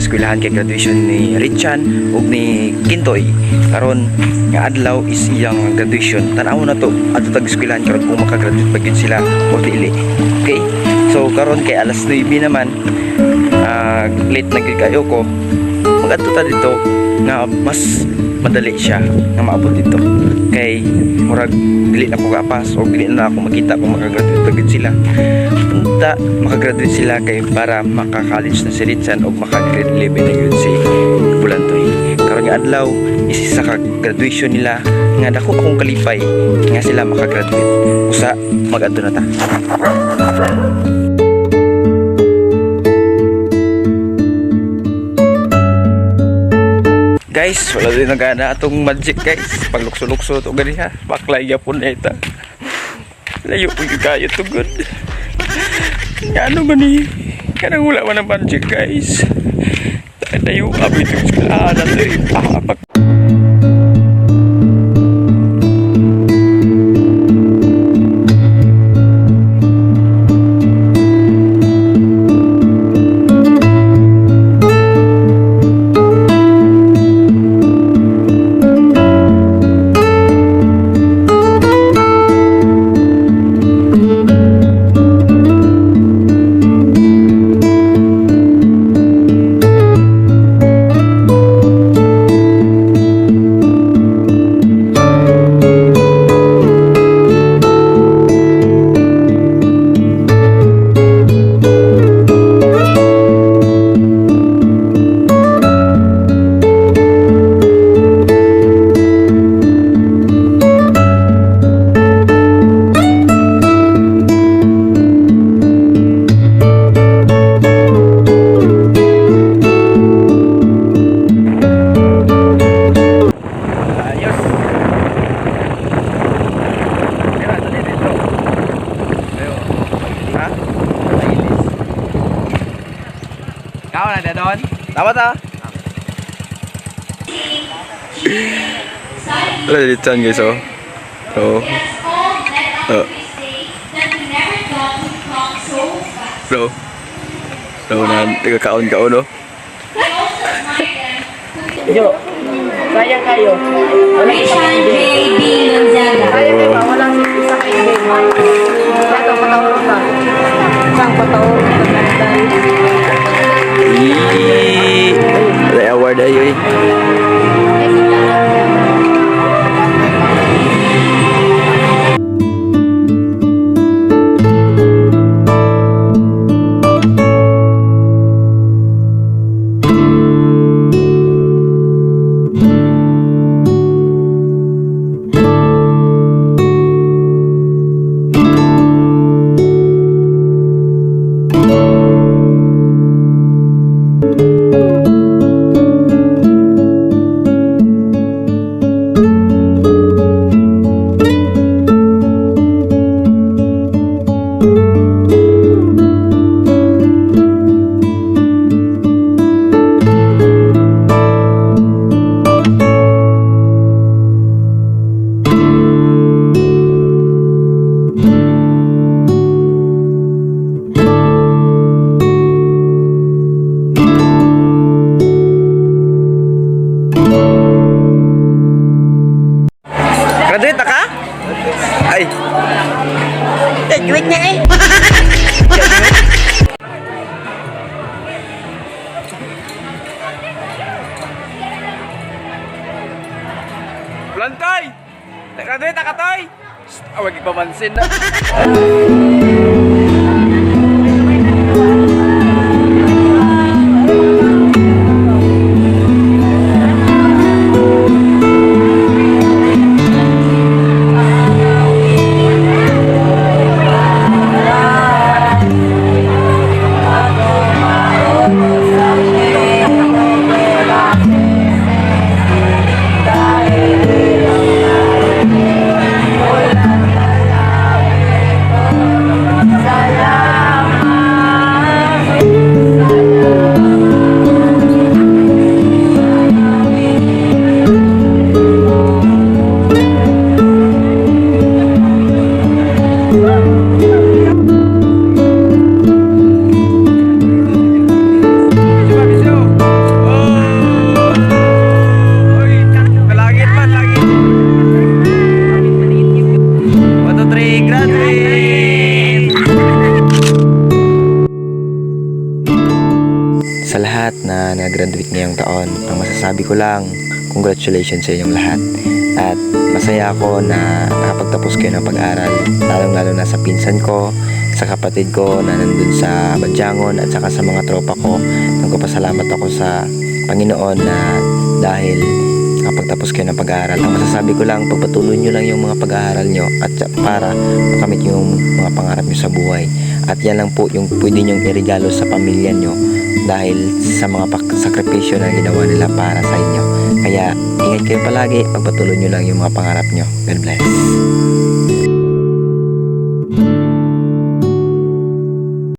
eskwelahan kay graduation ni Richan ug ni Kintoy. Karon nga adlaw is iyang graduation. Tan-aw na to adto tag eskwelahan karon kung makagraduate ba gyud sila o dili. Okay. So karon kay alas 9 naman, late na gyud kayo ko. Mag-adto ta dito nga mas madali siya nga maabot dito. Kay murag dili na ko kapas o dili na ako makita kung makagraduate ba gyud sila. Punta makagraduate sila kay para maka-college na si Richan o maka-grade 11 na gyud si Bulantoy. Karon nga adlaw is isa ka graduation nila nga dako akong kalipay nga sila makagraduate. Usa mag-adto na ta. Guys, wala din nagana atong magic guys. Paglukso-lukso to gani ha. Baklay yapon na ita. Layo po yung kayo to good. Ano gani? Kanang wala man ang magic guys. Tayo abit yung skalahan natin. Pahapag. Kau na doon? Tama ta? Wala Richan guys oh. Bro na nagkakaon-kaon oh. Jo, sayang kayo. Wala isang baby Gonzaga. Sayang kayo, wala isang baby. Ito, patawag ka. Isang patawag ka. Ada award ayo eh. Graduate na ka? Ay. Graduate na eh. Bulantoy! Graduate na ka, Toy? Awag ipamansin na. masasabi ko lang, congratulations sa inyong lahat. At masaya ako na nakapagtapos kayo ng pag-aral, lalong-lalo na sa pinsan ko, sa kapatid ko na nandun sa Badyangon at saka sa mga tropa ko. Nagpapasalamat ako sa Panginoon na dahil nakapagtapos kayo ng pag-aaral. Ang masasabi ko lang, pagpatuloy nyo lang yung mga pag-aaral nyo at para makamit yung mga pangarap nyo sa buhay. At yan lang po yung pwede nyong irigalo sa pamilya nyo dahil sa mga sakripisyo na ginawa nila para sa inyo. Kaya ingat kayo palagi, pagpatuloy nyo lang yung mga pangarap nyo. God bless.